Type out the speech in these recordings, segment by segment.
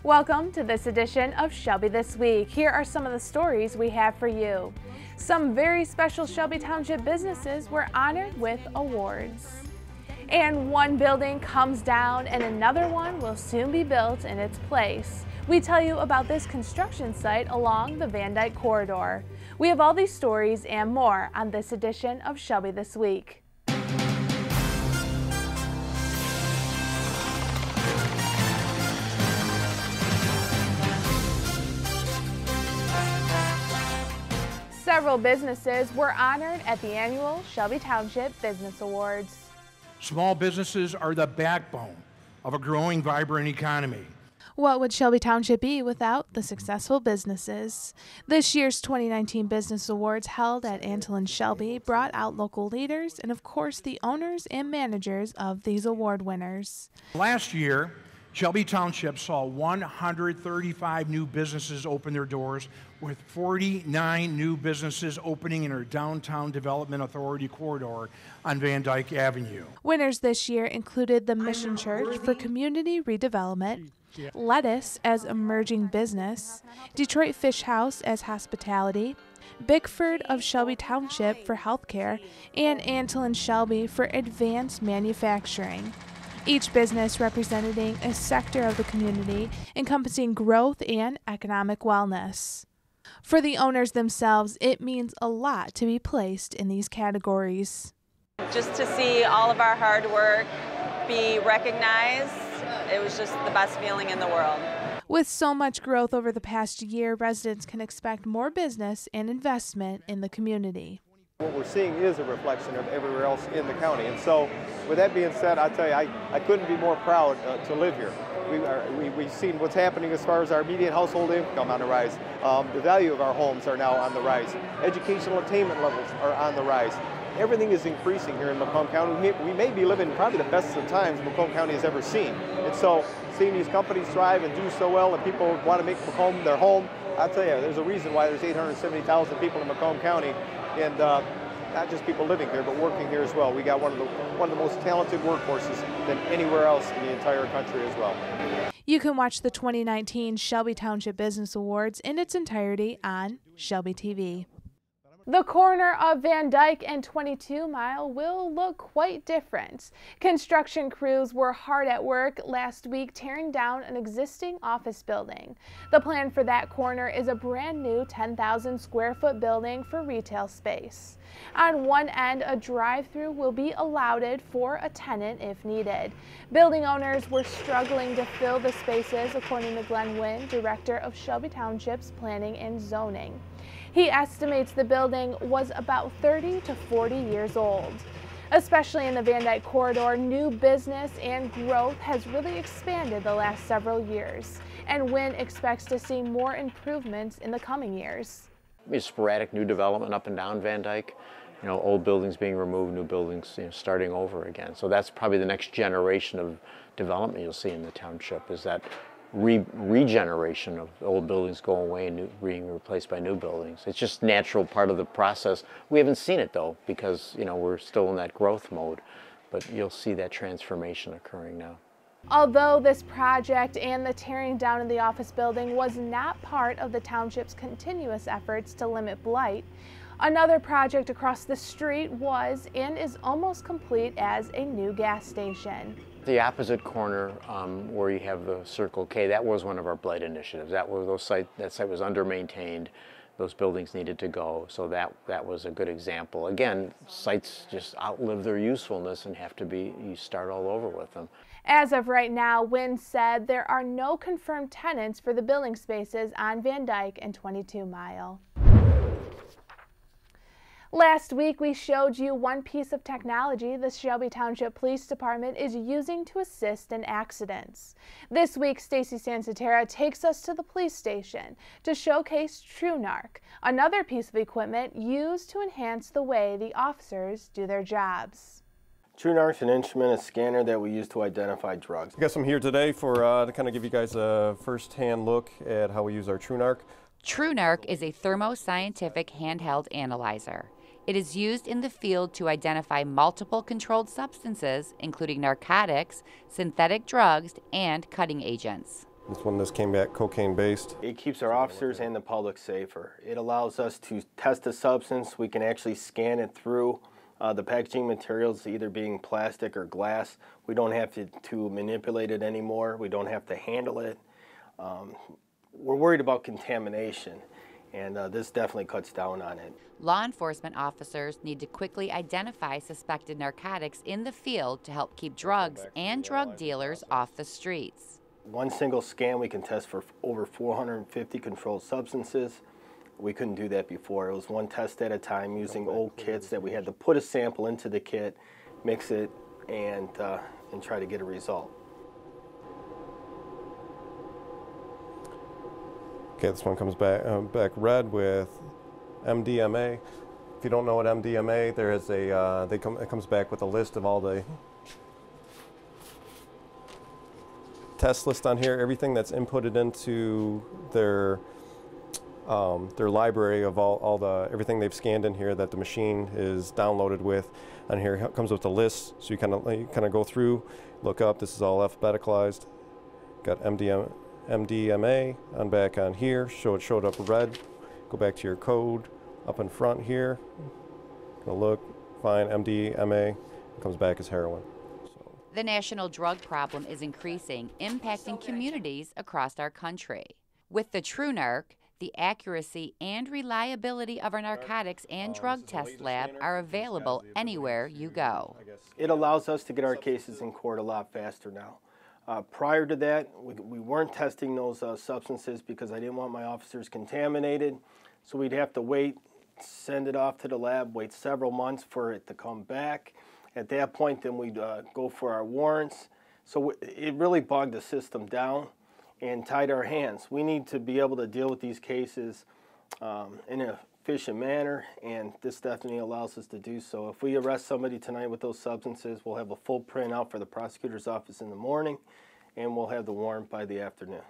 Welcome to this edition of Shelby This Week. Here are some of the stories we have for you. Some very special Shelby Township businesses were honored with awards. And one building comes down and another one will soon be built in its place. We tell you about this construction site along the Van Dyke corridor. We have all these stories and more on this edition of Shelby This Week. Several businesses were honored at the annual Shelby Township Business Awards. Small businesses are the backbone of a growing, vibrant economy. What would Shelby Township be without the successful businesses? This year's 2019 Business Awards held at Antolin Shelby brought out local leaders and, of course, the owners and managers of these award winners. Last year, Shelby Township saw 135 new businesses open their doors, with 49 new businesses opening in our Downtown Development Authority corridor on Van Dyke Avenue. Winners this year included the Mission Church for Community Redevelopment, Lettuce as Emerging Business, Detroit Fish House as Hospitality, Bickford of Shelby Township for Healthcare, and Antolin Shelby for Advanced Manufacturing. Each business representing a sector of the community encompassing growth and economic wellness. For the owners themselves, it means a lot to be placed in these categories. Just to see all of our hard work be recognized, it was just the best feeling in the world. With so much growth over the past year, residents can expect more business and investment in the community. What we're seeing is a reflection of everywhere else in the county. And so with that being said, I tell you, I couldn't be more proud to live here. We've seen what's happening as far as our median household income on the rise. The value of our homes are now on the rise. Educational attainment levels are on the rise. Everything is increasing here in Macomb County. We may be living probably the best of times Macomb County has ever seen. And so seeing these companies thrive and do so well and people want to make Macomb their home, I'll tell you, there's a reason why there's 870,000 people in Macomb County. And not just people living here, but working here as well. We got one of the most talented workforces than anywhere else in the entire country as well. You can watch the 2019 Shelby Township Business Awards in its entirety on ShelbyTV. The corner of Van Dyke and 22 Mile will look quite different. Construction crews were hard at work last week tearing down an existing office building. The plan for that corner is a brand new 10,000 square foot building for retail space. On one end, a drive-through will be allowed for a tenant if needed. Building owners were struggling to fill the spaces, according to Glenn Wynn, director of Shelby Township's Planning and Zoning. He estimates the building was about 30 to 40 years old. Especially in the Van Dyke corridor, new business and growth has really expanded the last several years, and Wynn expects to see more improvements in the coming years. Sporadic new development up and down Van Dyke, old buildings being removed, new buildings starting over again. So that's probably the next generation of development you'll see in the township, is that regeneration of old buildings going away and being replaced by new buildings. It's just natural part of the process. We haven't seen it though, because we're still in that growth mode, but you'll see that transformation occurring now. Although this project and the tearing down of the office building was not part of the township's continuous efforts to limit blight, another project across the street was and is almost complete as a new gas station. The opposite corner where you have the Circle K, that was one of our blight initiatives. That site was under-maintained. Those buildings needed to go, so that was a good example. Again, sites just outlive their usefulness and you start all over with them. As of right now, Wynn said there are no confirmed tenants for the building spaces on Van Dyke and 22 Mile. Last week, we showed you one piece of technology the Shelby Township Police Department is using to assist in accidents. This week, Stacy Sansatera takes us to the police station to showcase TrueNarc, another piece of equipment used to enhance the way the officers do their jobs. TrueNarc is an instrument, a scanner that we use to identify drugs. I guess I'm here today to kind of give you guys a first-hand look at how we use our TrueNarc. TrueNarc is a thermoscientific handheld analyzer. It is used in the field to identify multiple controlled substances, including narcotics, synthetic drugs, and cutting agents. This came back cocaine-based. It keeps our officers and the public safer. It allows us to test a substance. We can actually scan it through the packaging materials, either being plastic or glass. We don't have to manipulate it anymore. We don't have to handle it. We're worried about contamination, and this definitely cuts down on it. Law enforcement officers need to quickly identify suspected narcotics in the field to help keep drugs and drug dealers off the streets. One single scan, we can test for over 450 controlled substances. We couldn't do that before. It was one test at a time using old kits that we had to put a sample into the kit, mix it, and try to get a result. Okay, this one comes back red with MDMA. If you don't know what MDMA, there is it comes back with a list of all the test list on here, everything that's inputted into their library of everything they've scanned in here that the machine is downloaded with. On here it comes with a list, so you kind of go through, look up. This is all alphabeticalized. Got MDMA on back on here. It showed up red. Go back to your code up in front here. Gonna look, find MDMA. It comes back as heroin. The national drug problem is increasing, impacting communities across our country. With the TruNarc, the accuracy and reliability of our narcotics and drug test lab are available anywhere you go. It allows us to get our cases in court a lot faster now. Prior to that, we weren't testing those substances because I didn't want my officers contaminated. So we'd have to wait, send it off to the lab, wait several months for it to come back. At that point, then we'd go for our warrants. So it really bogged the system down and tied our hands. We need to be able to deal with these cases in an efficient manner, and this definitely allows us to do so. If we arrest somebody tonight with those substances, we'll have a full printout for the prosecutor's office in the morning, and we'll have the warrant by the afternoon.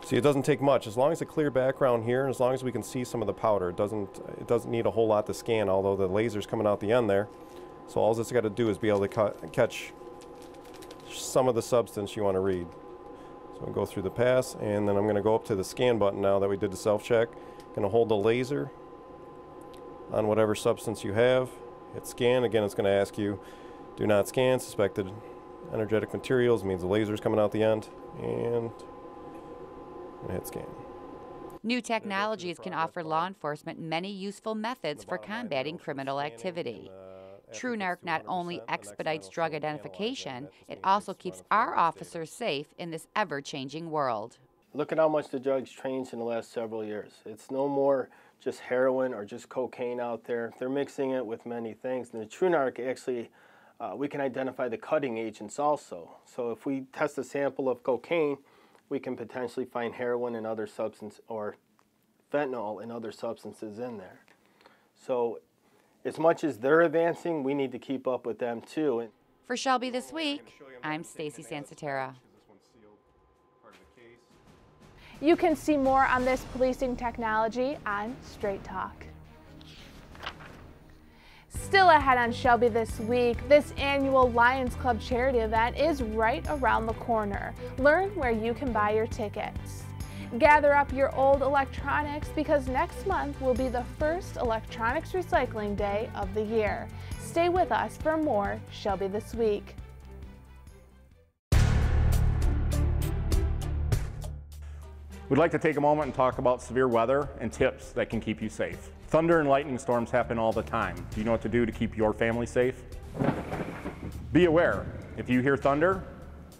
See, it doesn't take much. As long as a clear background here, and as long as we can see some of the powder, it doesn't need a whole lot to scan, although the laser's coming out the end there. So all it's got to do is be able to catch some of the substance you want to read. So I'll go through the pass, and then I'm going to go up to the scan button now that we did the self-check. Going to hold the laser on whatever substance you have. Hit scan. Again, it's going to ask you, do not scan suspected energetic materials. It means the laser's coming out the end. And hit scan. New technologies can offer law enforcement many useful methods for combating criminal activity. TruNarc not only expedites drug identification, it also keeps our officers safe in this ever-changing world. Look at how much the drugs changed in the last several years. It's no more just heroin or just cocaine out there. They're mixing it with many things. And the TruNarc actually, we can identify the cutting agents also. So if we test a sample of cocaine, we can potentially find heroin and other substances, or fentanyl and other substances in there. So as much as they're advancing, we need to keep up with them too. For Shelby This Week, I'm Stacy Sansatera. You can see more on this policing technology on Straight Talk. Still ahead on Shelby This Week, this annual Lions Club charity event is right around the corner. Learn where you can buy your tickets. Gather up your old electronics because next month will be the first electronics recycling day of the year. Stay with us for more Shelby This Week. We'd like to take a moment and talk about severe weather and tips that can keep you safe. Thunder and lightning storms happen all the time. Do you know what to do to keep your family safe? Be aware, if you hear thunder,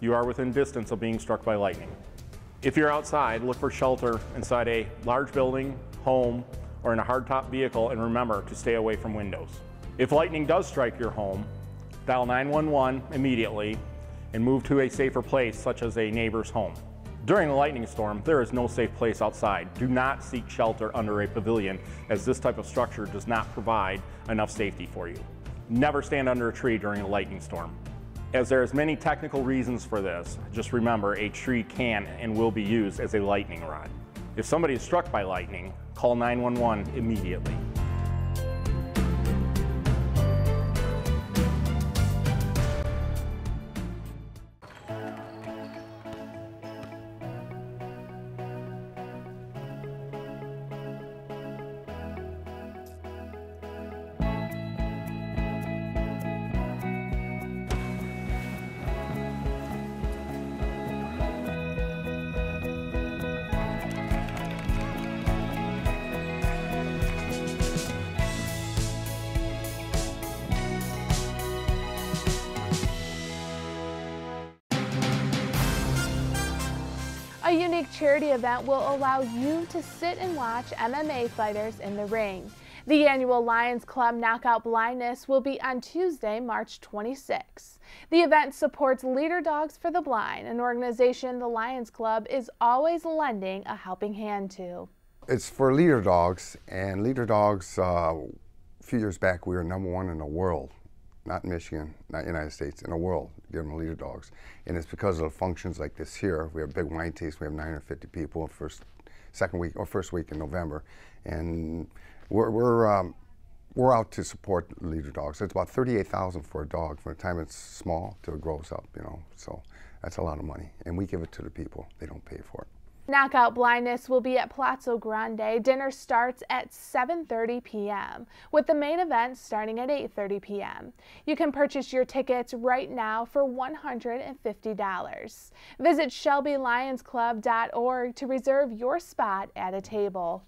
you are within distance of being struck by lightning. If you're outside, look for shelter inside a large building, home, or in a hardtop vehicle, and remember to stay away from windows. If lightning does strike your home, dial 911 immediately and move to a safer place, such as a neighbor's home. During a lightning storm, there is no safe place outside. Do not seek shelter under a pavilion, as this type of structure does not provide enough safety for you. Never stand under a tree during a lightning storm. As there's many technical reasons for this, just remember a tree can and will be used as a lightning rod. If somebody is struck by lightning, call 911 immediately. unique charity event will allow you to sit and watch MMA fighters in the ring. The annual Lions Club Knockout Blindness will be on Tuesday, March 26. The event supports Leader Dogs for the Blind, an organization the Lions Club is always lending a helping hand to. It's for Leader Dogs, and Leader Dogs, a few years back, we were #1 in the world. Not in Michigan, not United States, in the world, giving Leader Dogs. And it's because of functions like this here. We have a big wine taste. We have 950 people first week in November, and we're out to support Leader Dogs. It's about $38,000 for a dog from the time it's small till it grows up, you know. So that's a lot of money, and we give it to the people. They don't pay for it. Knockout Blindness will be at Palazzo Grande. Dinner starts at 7:30 p.m., with the main event starting at 8:30 p.m. You can purchase your tickets right now for $150. Visit ShelbyLionsClub.org to reserve your spot at a table.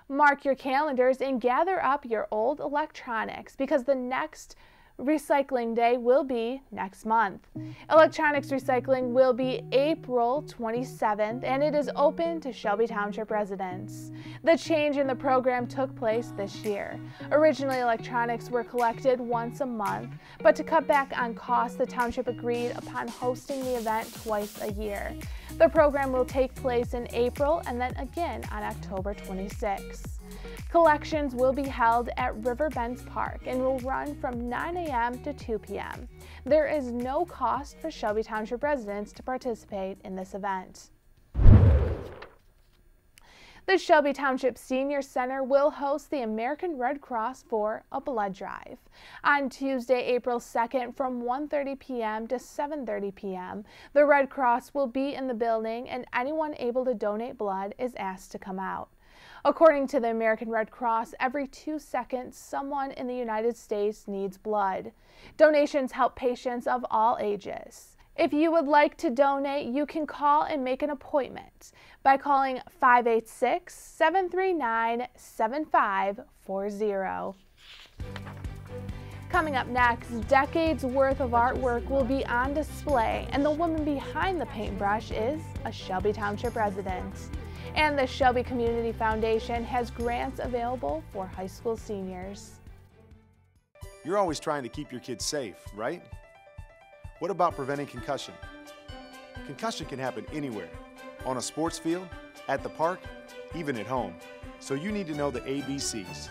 Mark your calendars and gather up your old electronics, because the next recycling day will be next month. Electronics recycling will be April 27th, and it is open to Shelby Township residents. The change in the program took place this year. Originally, electronics were collected once a month, but to cut back on costs, the township agreed upon hosting the event twice a year. The program will take place in April and then again on October 26th. Collections will be held at Riverbends Park and will run from 9 a.m. to 2 p.m. There is no cost for Shelby Township residents to participate in this event. The Shelby Township Senior Center will host the American Red Cross for a blood drive. On Tuesday, April 2nd from 1:30 p.m. to 7:30 p.m., the Red Cross will be in the building, and anyone able to donate blood is asked to come out. According to the American Red Cross, every 2 seconds, someone in the United States needs blood. Donations help patients of all ages. If you would like to donate, you can call and make an appointment by calling 586-739-7540. Coming up next, decades worth of artwork will be on display, and the woman behind the paintbrush is a Shelby Township resident. And the Shelby Community Foundation has grants available for high school seniors. You're always trying to keep your kids safe, right? What about preventing concussion? Concussion can happen anywhere, on a sports field, at the park, even at home. So you need to know the ABCs.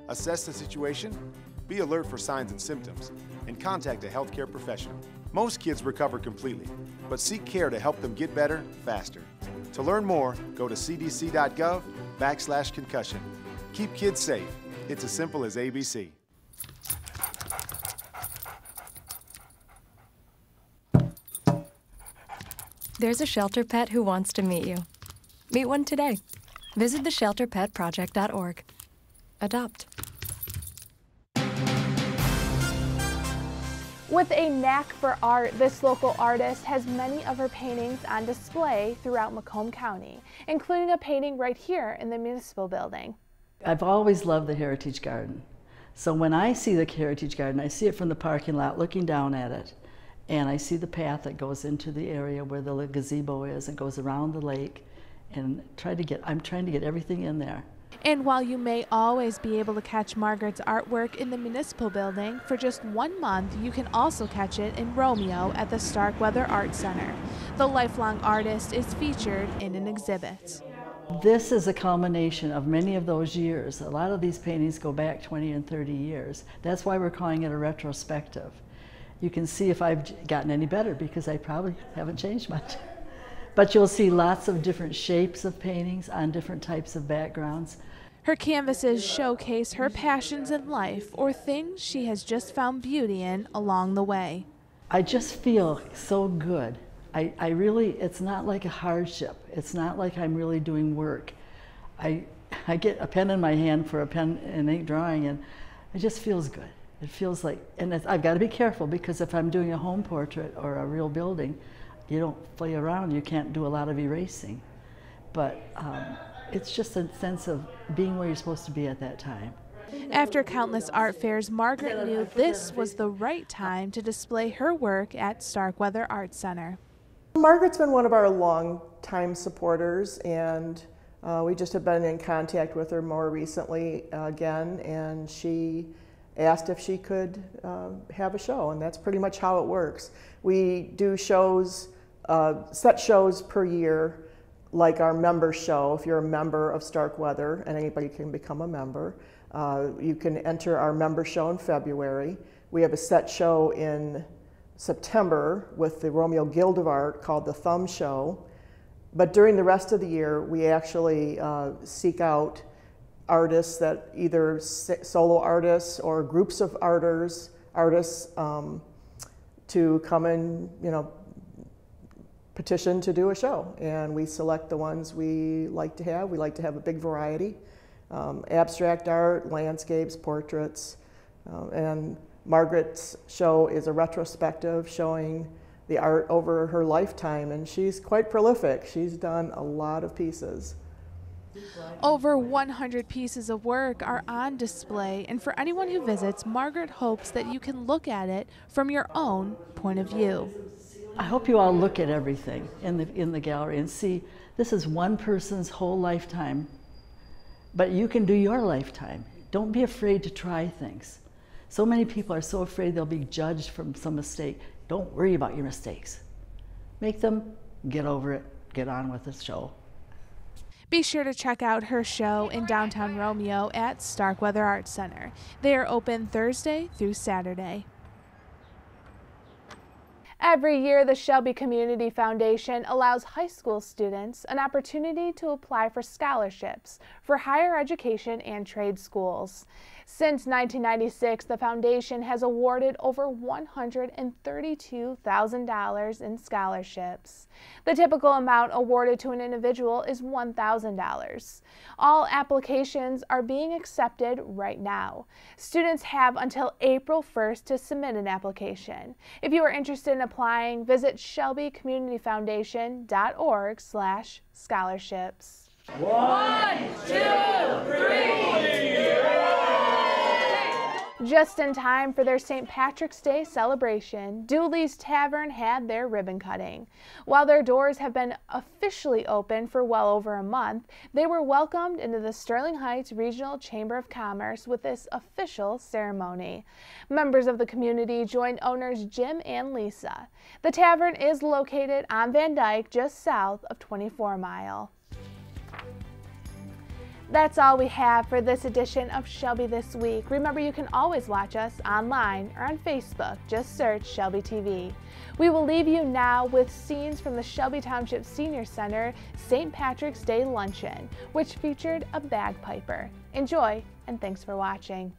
Assess the situation, be alert for signs and symptoms, and contact a healthcare professional. Most kids recover completely, but seek care to help them get better faster. To learn more, go to cdc.gov/concussion. Keep kids safe. It's as simple as ABC. There's a shelter pet who wants to meet you. Meet one today. Visit theshelterpetproject.org. Adopt. With a knack for art, this local artist has many of her paintings on display throughout Macomb County, including a painting right here in the municipal building. I've always loved the Heritage Garden. So when I see the Heritage Garden, I see it from the parking lot looking down at it. And I see the path that goes into the area where the gazebo is and goes around the lake, and I'm trying to get everything in there. And while you may always be able to catch Margaret's artwork in the municipal building, for just 1 month you can also catch it in Romeo at the Starkweather Art Center. The lifelong artist is featured in an exhibit. This is a culmination of many of those years. A lot of these paintings go back 20 and 30 years. That's why we're calling it a retrospective. You can see if I've gotten any better, because I probably haven't changed much. But you'll see lots of different shapes of paintings on different types of backgrounds. Her canvases showcase her passions in life, or things she has just found beauty in along the way. I just feel so good. I really, it's not like a hardship. It's not like I'm really doing work. I get a pen in my hand for a pen and ink drawing, and it just feels good. It feels like, and I've got to be careful, because if I'm doing a home portrait or a real building, you don't play around, you can't do a lot of erasing. But it's just a sense of being where you're supposed to be at that time. After countless art fairs, Margaret knew this was the right time to display her work at Starkweather Art Center. Margaret's been one of our long-time supporters, and we just have been in contact with her more recently again, and she asked if she could have a show, and that's pretty much how it works. We do shows, set shows per year, like our member show. If you're a member of Starkweather, and anybody can become a member, you can enter our member show in February. We have a set show in September with the Romeo Guild of Art called the Thumb Show. But during the rest of the year, we actually seek out artists, that either solo artists or groups of artists to come and, petition to do a show. And we select the ones we like to have. We like to have a big variety. Abstract art, landscapes, portraits, and Margaret's show is a retrospective showing the art over her lifetime, and she's quite prolific. She's done a lot of pieces. Over 100 pieces of work are on display, and for anyone who visits, Margaret hopes that you can look at it from your own point of view. I hope you all look at everything in the gallery and see this is one person's whole lifetime, but you can do your lifetime. Don't be afraid to try things. So many people are so afraid they'll be judged from some mistake. Don't worry about your mistakes. Make them, get over it, get on with the show. Be sure to check out her show in downtown Romeo at Starkweather Arts Center. They are open Thursday through Saturday. Every year, the Shelby Community Foundation allows high school students an opportunity to apply for scholarships for higher education and trade schools. Since 1996, the foundation has awarded over $132,000 in scholarships. The typical amount awarded to an individual is $1,000. All applications are being accepted right now. Students have until April 1st to submit an application. If you are interested in applying, visit shelbycommunityfoundation.org/scholarships. 1, 2, 3. Just in time for their St. Patrick's Day celebration, Dooley's Tavern had their ribbon cutting. While their doors have been officially open for well over a month, they were welcomed into the Sterling Heights Regional Chamber of Commerce with this official ceremony. Members of the community joined owners Jim and Lisa. The tavern is located on Van Dyke, just south of 24 Mile. That's all we have for this edition of Shelby This Week. Remember, you can always watch us online or on Facebook. Just search Shelby TV. We will leave you now with scenes from the Shelby Township Senior Center St. Patrick's Day Luncheon, which featured a bagpiper. Enjoy, and thanks for watching.